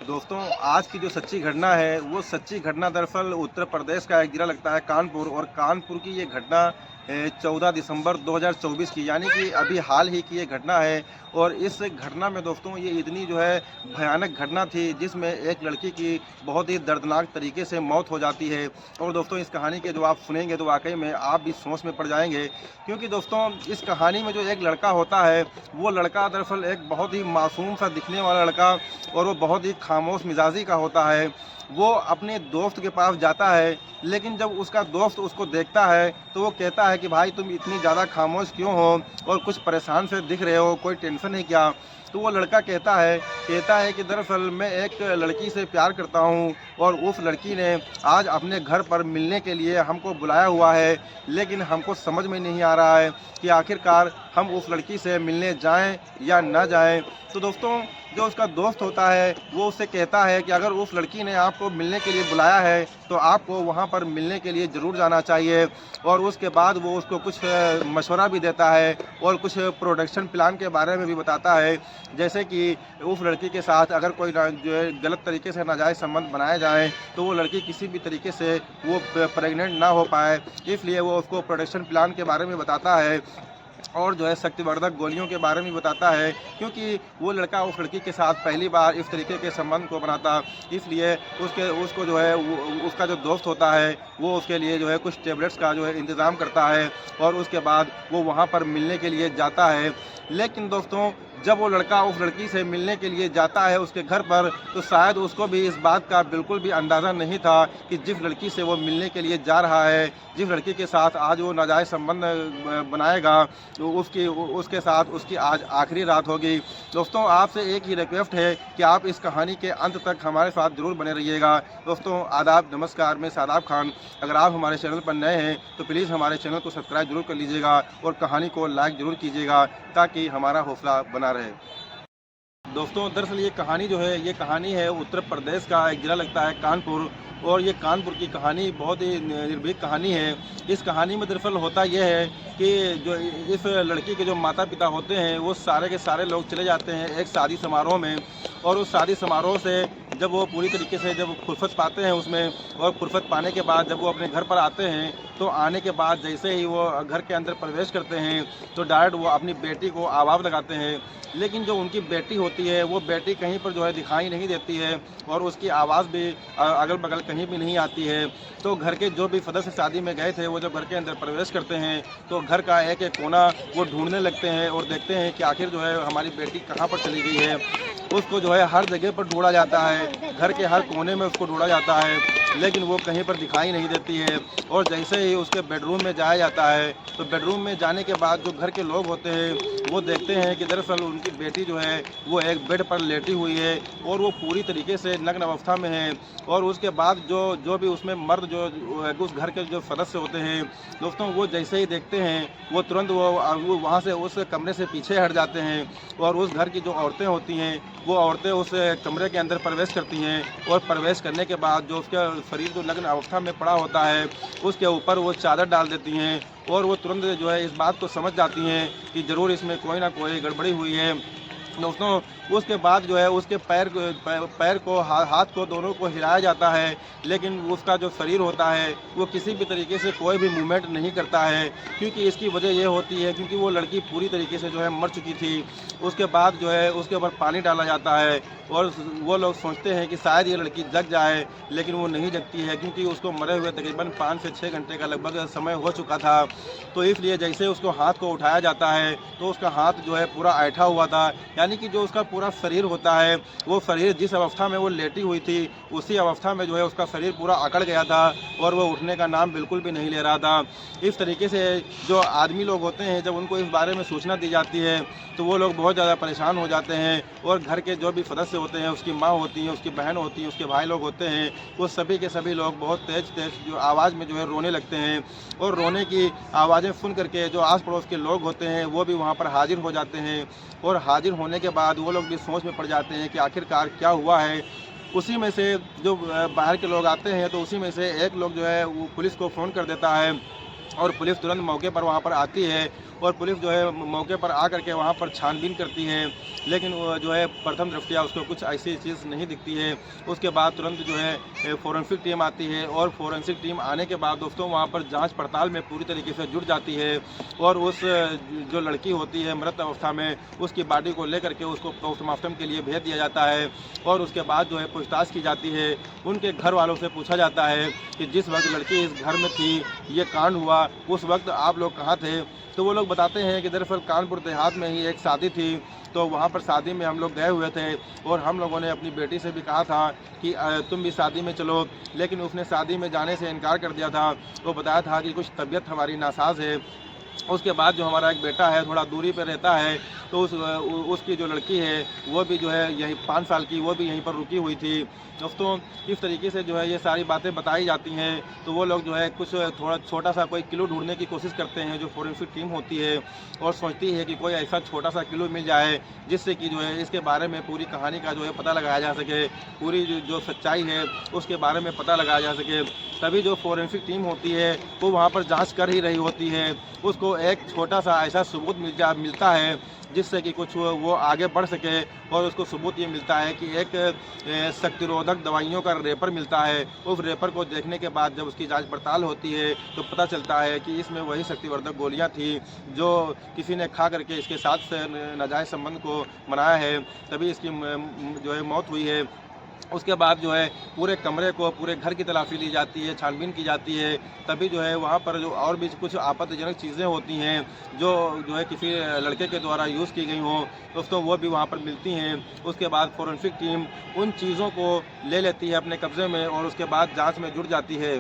दोस्तों, आज की जो सच्ची घटना है, वो सच्ची घटना दरअसल उत्तर प्रदेश का एक ज़िला लगता है कानपुर, और कानपुर की ये घटना 14 दिसंबर 2024 की, यानी कि अभी हाल ही की ये घटना है। और इस घटना में दोस्तों ये इतनी जो है भयानक घटना थी, जिसमें एक लड़की की बहुत ही दर्दनाक तरीके से मौत हो जाती है। और दोस्तों इस कहानी के जो आप सुनेंगे तो वाक़ई में आप भी सोच में पड़ जाएँगे, क्योंकि दोस्तों इस कहानी में जो एक लड़का होता है, वो लड़का दरअसल एक बहुत ही मासूम सा दिखने वाला लड़का, और वो बहुत ही खामोश मिजाजी का होता है। वो अपने दोस्त के पास जाता है, लेकिन जब उसका दोस्त उसको देखता है तो वो कहता है कि भाई तुम इतनी ज़्यादा खामोश क्यों हो और कुछ परेशान से दिख रहे हो, कोई टेंशन है क्या? तो वो लड़का कहता है कि दरअसल मैं एक लड़की से प्यार करता हूँ, और उस लड़की ने आज अपने घर पर मिलने के लिए हमको बुलाया हुआ है, लेकिन हमको समझ में नहीं आ रहा है कि आखिरकार हम उस लड़की से मिलने जाएं या ना जाएं। तो दोस्तों जो उसका दोस्त होता है वो उससे कहता है कि अगर उस लड़की ने आपको मिलने के लिए बुलाया है तो आपको वहाँ पर मिलने के लिए ज़रूर जाना चाहिए। और उसके बाद वो उसको कुछ मशवरा भी देता है, और कुछ प्रोडक्शन प्लान के बारे में भी बताता है, जैसे कि उस लड़की के साथ अगर कोई जो है गलत तरीके से नाजायज़ संबंध बनाए जाएँ तो वो लड़की किसी भी तरीके से वो प्रेग्नेंट ना हो पाए, इसलिए वो उसको प्रोडक्शन प्लान के बारे में बताता है। और जो है शक्तिवर्धक गोलियों के बारे में बताता है, क्योंकि वो लड़का उस लड़की के साथ पहली बार इस तरीके के संबंध को बनाता, इसलिए उसको जो है उसका जो दोस्त होता है वो उसके लिए जो है कुछ टेबलेट्स का जो है इंतज़ाम करता है, और उसके बाद वो वहाँ पर मिलने के लिए जाता है। लेकिन दोस्तों जब वो लड़का उस लड़की से मिलने के लिए जाता है उसके घर पर, तो शायद उसको भी इस बात का बिल्कुल भी अंदाज़ा नहीं था कि जिस लड़की से वो मिलने के लिए जा रहा है, जिस लड़की के साथ आज वो नाजायज़ संबंध बनाएगा, तो उसके साथ उसकी आज आखिरी रात होगी। दोस्तों आपसे एक ही रिक्वेस्ट है कि आप इस कहानी के अंत तक हमारे साथ ज़रूर बने रहिएगा। दोस्तों आदाब, नमस्कार, मैं शादाब खान। अगर आप हमारे चैनल पर नए हैं तो प्लीज़ हमारे चैनल को सब्सक्राइब ज़रूर कर लीजिएगा, और कहानी को लाइक ज़रूर कीजिएगा, ताकि हमारा हौसला बना रहे। दोस्तों दरअसल ये कहानी है उत्तर प्रदेश का एक ज़िला लगता है कानपुर, और ये कानपुर की कहानी बहुत ही निर्भीक कहानी है। इस कहानी में दरअसल होता यह है कि जो इस लड़की के जो माता पिता होते हैं वो सारे के सारे लोग चले जाते हैं एक शादी समारोह में, और उस शादी समारोह से जब वो पूरी तरीके से जब फुर्सत पाते हैं उसमें, और फुर्सत पाने के बाद जब वो अपने घर पर आते हैं, तो आने के बाद जैसे ही वो घर के अंदर प्रवेश करते हैं तो डायरेक्ट वो अपनी बेटी को आवाज़ लगाते हैं। लेकिन जो उनकी बेटी होती है वो बेटी कहीं पर जो है दिखाई नहीं देती है, और उसकी आवाज़ भी अगल बगल कहीं भी नहीं आती है। तो घर के जो भी सदस्य शादी में गए थे वो जब घर के अंदर प्रवेश करते हैं तो घर का एक एक कोना वो ढूंढने लगते हैं, और देखते हैं कि आखिर जो है हमारी बेटी कहाँ पर चली गई है। उसको जो है हर जगह पर ढूंढा जाता है, घर के हर कोने में उसको ढूंढा जाता है, लेकिन वो कहीं पर दिखाई नहीं देती है। और जैसे ही उसके बेडरूम में जाया जाता है तो बेडरूम में जाने के बाद जो घर के लोग होते हैं वो देखते हैं कि दरअसल उनकी बेटी जो है वो एक बेड पर लेटी हुई है, और वो पूरी तरीके से नग्न अवस्था में है। और उसके बाद जो भी उसमें मर्द जो उस घर के जो सदस्य होते हैं दोस्तों, वो जैसे ही देखते हैं वो तुरंत वो वहाँ से उस कमरे से पीछे हट जाते हैं, और उस घर की जो औरतें होती हैं वो औरतें उस कमरे के अंदर प्रवेश करती हैं, और प्रवेश करने के बाद जो उसका शरीर जो नग्न अवस्था में पड़ा होता है उसके ऊपर वो चादर डाल देती हैं, और वो तुरंत जो है इस बात को समझ जाती हैं कि ज़रूर इसमें कोई ना कोई गड़बड़ी हुई है। दोस्तों उसके बाद जो है उसके पैर को हाथ को दोनों को हिलाया जाता है, लेकिन उसका जो शरीर होता है वो किसी भी तरीके से कोई भी मूवमेंट नहीं करता है, क्योंकि इसकी वजह ये होती है क्योंकि वो लड़की पूरी तरीके से जो है मर चुकी थी। उसके बाद जो है उसके ऊपर पानी डाला जाता है, और वो लोग सोचते हैं कि शायद ये लड़की जग जाए, लेकिन वो नहीं जगती है, क्योंकि उसको मरे हुए तकरीबन 5 से 6 घंटे का लगभग समय हो चुका था। तो इसलिए जैसे उसको हाथ को उठाया जाता है तो उसका हाथ जो है पूरा ऐंठा हुआ था, यानी कि जो उसका पूरा शरीर होता है वो शरीर जिस अवस्था में वो लेटी हुई थी उसी अवस्था में जो है उसका शरीर पूरा अकड़ गया था, और वो उठने का नाम बिल्कुल भी नहीं ले रहा था। इस तरीके से जो आदमी लोग होते हैं जब उनको इस बारे में सूचना दी जाती है तो वो लोग बहुत ज़्यादा परेशान हो जाते हैं, और घर के जो भी सदस्य होते हैं, उसकी माँ होती हैं, उसकी बहन होती हैं, उसके भाई लोग होते हैं, वो सभी के सभी लोग बहुत तेज़ जो आवाज़ में जो है रोने लगते हैं। और रोने की आवाज़ें सुन करके जो आस पड़ोस के लोग होते हैं वो भी वहाँ पर हाजिर हो जाते हैं, और हाजिर होने के बाद वो लोग भी सोच में पड़ जाते हैं कि आखिरकार क्या हुआ है। उसी में से जो बाहर के लोग आते हैं तो उसी में से एक लोग जो है वो पुलिस को फ़ोन कर देता है, और पुलिस तुरंत मौके पर वहाँ पर आती है, और पुलिस जो है मौके पर आकर के वहाँ पर छानबीन करती है, लेकिन वो जो है प्रथम दृष्टया उसको कुछ ऐसी चीज़ नहीं दिखती है। उसके बाद तुरंत जो है फोरेंसिक टीम आती है और फोरेंसिक टीम आने के बाद दोस्तों वहाँ पर जांच पड़ताल में पूरी तरीके से जुट जाती है और उस जो लड़की होती है मृत अवस्था में, उसकी बॉडी को लेकर के उसको पोस्टमार्टम के लिए भेज दिया जाता है और उसके बाद जो है पूछताछ की जाती है। उनके घर वालों से पूछा जाता है कि जिस वक्त लड़की इस घर में थी, ये कांड हुआ, उस वक्त आप लोग कहाँ थे? तो वो लोग बताते हैं कि दरअसल कानपुर देहात में ही एक शादी थी, तो वहाँ पर शादी में हम लोग गए हुए थे और हम लोगों ने अपनी बेटी से भी कहा था कि तुम भी शादी में चलो, लेकिन उसने शादी में जाने से इनकार कर दिया था। वो बताया था कि कुछ तबीयत हमारी नासाज है। उसके बाद जो हमारा एक बेटा है थोड़ा दूरी पर रहता है, तो उसकी जो लड़की है वो भी जो है यही 5 साल की, वो भी यहीं पर रुकी हुई थी। दोस्तों इस तरीके से जो है ये सारी बातें बताई जाती हैं, तो वो लोग जो है कुछ थोड़ा छोटा सा कोई क्लू ढूंढने की कोशिश करते हैं, जो फोरेंसिक टीम होती है, और सोचती है कि कोई ऐसा छोटा सा क्लू मिल जाए जिससे कि जो है इसके बारे में पूरी कहानी का जो है पता लगाया जा सके, पूरी जो सच्चाई है उसके बारे में पता लगाया जा सके। तभी जो फोरेंसिक टीम होती है वो वहाँ पर जाँच कर ही रही होती है, उसको एक छोटा सा ऐसा सबूत मिलता है जिससे कि कुछ वो आगे बढ़ सके, और उसको सबूत ये मिलता है कि एक शक्तिरोधक दवाइयों का रेपर मिलता है। उस रेपर को देखने के बाद जब उसकी जांच पड़ताल होती है तो पता चलता है कि इसमें वही शक्तिवर्धक गोलियां थी जो किसी ने खा करके इसके साथ से नाजायज़ संबंध को मनाया है, तभी इसकी जो है मौत हुई है। उसके बाद जो है पूरे कमरे को, पूरे घर की तलाशी ली जाती है, छानबीन की जाती है, तभी जो है वहाँ पर जो और भी कुछ आपत्तिजनक चीज़ें होती हैं जो है किसी लड़के के द्वारा यूज़ की गई हों, दोस्तों वो भी वहाँ पर मिलती हैं। उसके बाद फोरेंसिक टीम उन चीज़ों को ले लेती है अपने कब्ज़े में और उसके बाद जाँच में जुट जाती है।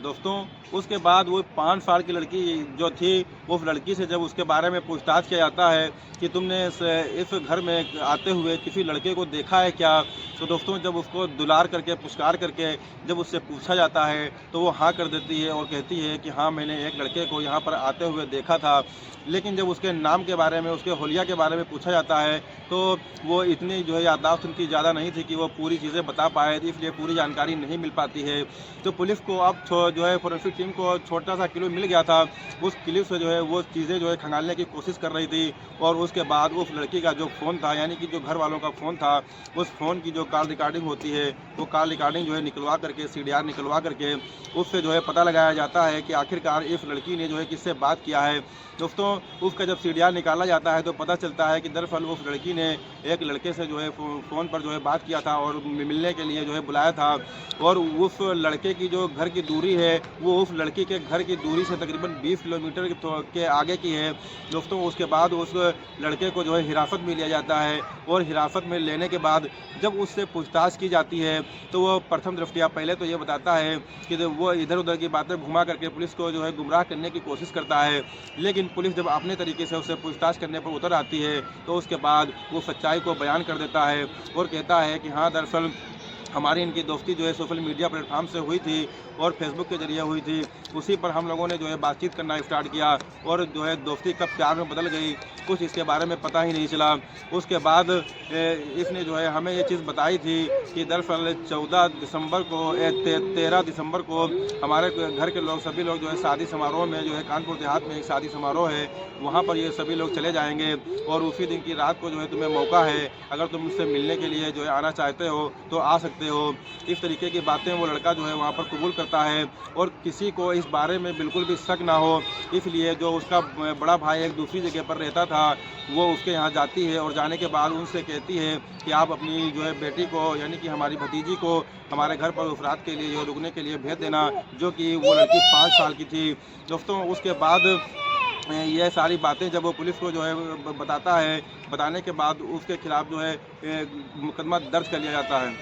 दोस्तों उसके बाद वो 5 साल की लड़की जो थी, उस लड़की से जब उसके बारे में पूछताछ किया जाता है कि तुमने इस घर में आते हुए किसी लड़के को देखा है क्या, तो दोस्तों जब उसको दुलार करके पुचकार करके जब उससे पूछा जाता है तो वो हाँ कर देती है और कहती है कि हाँ मैंने एक लड़के को यहाँ पर आते हुए देखा था। लेकिन जब उसके नाम के बारे में, उसके हुलिया के बारे में पूछा जाता है तो वो इतनी जो है याददाश्त उनकी ज़्यादा नहीं थी कि वो पूरी चीज़ें बता पाए, इसलिए पूरी जानकारी नहीं मिल पाती है। तो पुलिस को अब जो है फोरेंसिक टीम को छोटा सा क्लू मिल गया था, उस क्लू से जो है वो चीज़ें जो है खंगालने की कोशिश कर रही थी, और उसके बाद उस लड़की का जो फ़ोन था, यानी कि जो घर वालों का फ़ोन था, उस फ़ोन की जो कॉल रिकॉर्डिंग होती है वो कॉल रिकॉर्डिंग जो है निकलवा करके, CDR निकलवा करके उससे जो है पता लगाया जाता है कि आखिरकार इस लड़की ने जो है किससे बात किया है। दोस्तों उसका जब CDR निकाला जाता है तो पता चलता है कि दरअसल उस लड़की ने एक लड़के से जो है फ़ोन पर जो है बात किया था और मिलने के लिए जो है बुलाया था, और उस लड़के की जो घर की दूरी है वो उस लड़की के घर की दूरी से तकरीबन 20 किलोमीटर के आगे की है। दोस्तों उसके बाद उस लड़के को जो है हिरासत में लिया जाता है, और हिरासत में लेने के बाद जब उससे पूछताछ की जाती है तो वो प्रथम दृष्टया पहले तो ये बताता है कि वो इधर उधर की बातें घुमा करके पुलिस को जो है गुमराह करने की कोशिश करता है, लेकिन पुलिस जब अपने तरीके से उससे पूछताछ करने पर उतर आती है तो उसके बाद वो सच्चाई को बयान कर देता है और कहता है कि हाँ दरअसल हमारी इनकी दोस्ती जो है सोशल मीडिया प्लेटफॉर्म से हुई थी और फेसबुक के जरिए हुई थी। उसी पर हम लोगों ने जो है बातचीत करना स्टार्ट किया और जो है दोस्ती कब प्यार में बदल गई कुछ इसके बारे में पता ही नहीं चला। उसके बाद इसने जो है हमें ये चीज़ बताई थी कि दरअसल 14 दिसंबर को 13 दिसंबर को हमारे घर के लोग, सभी लोग जो है शादी समारोह में, जो है कानपुर देहात में एक शादी समारोह है, वहाँ पर ये सभी लोग चले जाएंगे और उसी दिन की रात को जो है तुम्हें मौका है, अगर तुम मुझसे मिलने के लिए जो है आना चाहते हो तो आ सकते हो। इस तरीके की बातें वो लड़का जो है वहाँ पर कबूल करता है और किसी को इस बारे में बिल्कुल भी शक ना हो, इसलिए जो उसका बड़ा भाई एक दूसरी जगह पर रहता था वो उसके यहाँ जाती है और जाने के बाद उनसे कहती है कि आप अपनी जो है बेटी को, यानी कि हमारी भतीजी को हमारे घर पर उस रात के लिए जो रुकने के लिए भेज देना, जो कि वो लड़की 5 साल की थी। दोस्तों उसके बाद ये सारी बातें जब वो पुलिस को जो है बताता है, बताने के बाद उसके खिलाफ जो है मुकदमा दर्ज कर लिया जाता है।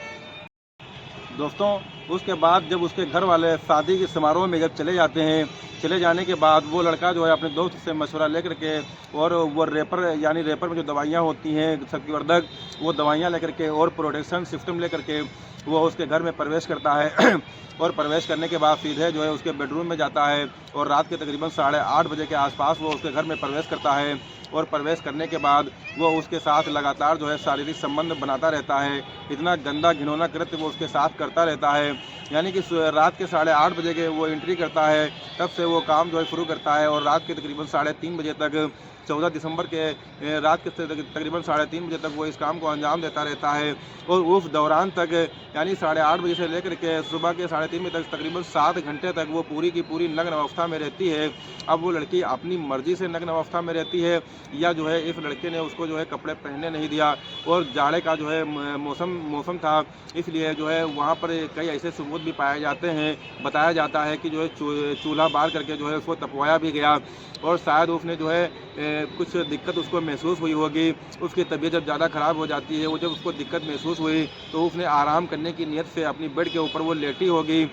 दोस्तों उसके बाद जब उसके घर वाले शादी के समारोह में जब चले जाते हैं, चले जाने के बाद वो लड़का जो है अपने दोस्त से मशवरा लेकर के और वो रेपर, यानी रेपर में जो दवाइयाँ होती हैं शक्तिवर्धक, वो दवाइयाँ लेकर के और प्रोटेक्शन सिस्टम लेकर के वो उसके घर में प्रवेश करता है और प्रवेश करने के बाद सीधे जो है उसके बेडरूम में जाता है और रात के तकरीबन 8:30 बजे के आसपास वो उसके घर में प्रवेश करता है और प्रवेश करने के बाद वो उसके साथ लगातार जो है शारीरिक संबंध बनाता रहता है। इतना गंदा घिनौना कृत्य वो उसके साथ करता रहता है यानी कि रात के 8:30 बजे के वो एंट्री करता है, तब से वो काम जो है शुरू करता है और रात के तकरीबन 3:30 बजे तक 14 दिसंबर के रात के तकरीबन 3:30 बजे तक वो इस काम को अंजाम देता रहता है। और उस दौरान तक यानी 8:30 बजे से लेकर के सुबह के 3:30 बजे तक तकरीबन 7 घंटे तक वो पूरी की पूरी नग्न अवस्था में रहती है। अब वो लड़की अपनी मर्ज़ी से नग्न अवस्था में रहती है या जो है इस लड़के ने उसको जो है कपड़े पहनने नहीं दिया, और जाड़े का जो है मौसम था, इसलिए जो है वहाँ पर कई ऐसे सबूत भी पाए जाते हैं। बताया जाता है कि जो है चूल्हा बार करके जो है उसको तपवाया भी गया, और शायद उसने जो है कुछ दिक्कत उसको महसूस हुई होगी। उसकी तबीयत जब ज़्यादा ख़राब हो जाती है, वो जब उसको दिक्कत महसूस हुई तो उसने आराम करने की नीयत से अपनी बेड के ऊपर वो लेटी होगी।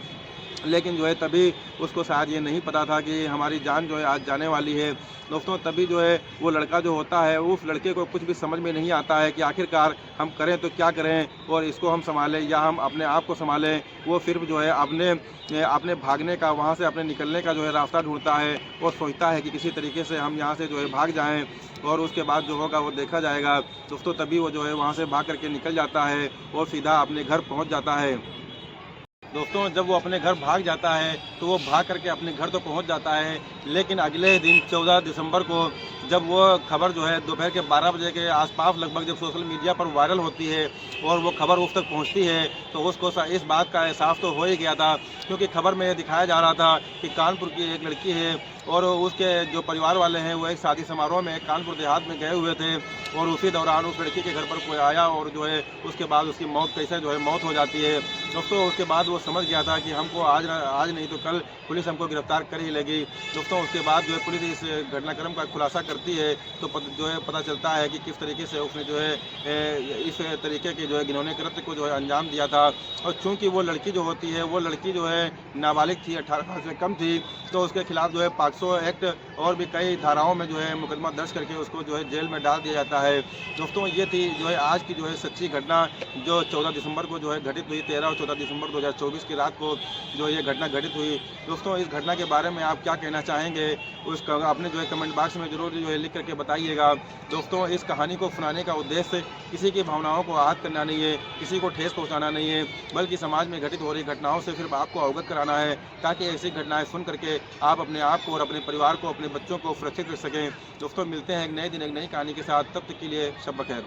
लेकिन जो है तभी उसको शायद ये नहीं पता था कि हमारी जान जो है आज जाने वाली है। दोस्तों, तभी जो है वो लड़का जो होता है, उस लड़के को कुछ भी समझ में नहीं आता है कि आखिरकार हम करें तो क्या करें, और इसको हम संभालें या हम अपने आप को संभालें। वो सिर्फ जो है अपने भागने का, वहाँ से अपने निकलने का जो है रास्ता ढूंढता है और सोचता है कि किसी तरीके से हम यहाँ से जो है भाग जाएँ और उसके बाद जो होगा वो देखा जाएगा। दोस्तों, तभी वो जो है वहाँ से भाग करके निकल जाता है और सीधा अपने घर पहुँच जाता है। दोस्तों, जब वो अपने घर भाग जाता है तो वो भाग करके अपने घर तो पहुंच जाता है, लेकिन अगले दिन 14 दिसंबर को जब वो खबर जो है दोपहर के 12 बजे के आसपास लगभग जब सोशल मीडिया पर वायरल होती है और वो खबर उस तक पहुंचती है, तो उसको इस बात का एहसास तो हो ही गया था, क्योंकि खबर में ये दिखाया जा रहा था कि कानपुर की एक लड़की है और उसके जो परिवार वाले हैं वो एक शादी समारोह में कानपुर देहात में गए हुए थे, और उसी दौरान उस लड़की के घर पर कोई आया और जो है उसके बाद उसकी मौत कैसे जो है मौत हो जाती है। दोस्तों, उसके बाद वो समझ गया था कि हमको आज नहीं तो कल पुलिस हमको गिरफ्तार कर ही लेगी। दोस्तों, उसके बाद जो है पुलिस इस घटनाक्रम का खुलासा करती है तो जो है पता चलता है कि किस तरीके से उसने जो है इस तरीके के जो है घिनौने कृत्य को जो है अंजाम दिया था। और चूँकि वो लड़की जो होती है, वो लड़की जो है नाबालिग थी, 18 साल से कम थी, तो उसके खिलाफ जो है पॉक्सो एक्ट और भी कई धाराओं में जो है मुकदमा दर्ज करके उसको जो है जेल में डाल दिया जाता है। दोस्तों, ये थी जो है आज की जो है सच्ची घटना, जो 14 दिसंबर को जो है घटित हुई। 13 और 14 दिसंबर 2024 की रात को जो ये घटना घटित हुई। दोस्तों, इस घटना के बारे में आप क्या कहना चाहेंगे, उसका आपने जो है कमेंट बॉक्स में ज़रूर जो है लिख करके बताइएगा। दोस्तों, इस कहानी को सुनाने का उद्देश्य किसी की भावनाओं को आहत करना नहीं है, किसी को ठेस पहुंचाना नहीं है, बल्कि समाज में घटित हो रही घटनाओं से सिर्फ आपको अवगत कराना है, ताकि ऐसी घटनाएं सुन करके आप अपने आप को और अपने परिवार को, अपने बच्चों को सुरक्षित रख सकें। दोस्तों, मिलते हैं एक नए दिन एक नई कहानी के साथ, तब तक के लिए शब बखैर।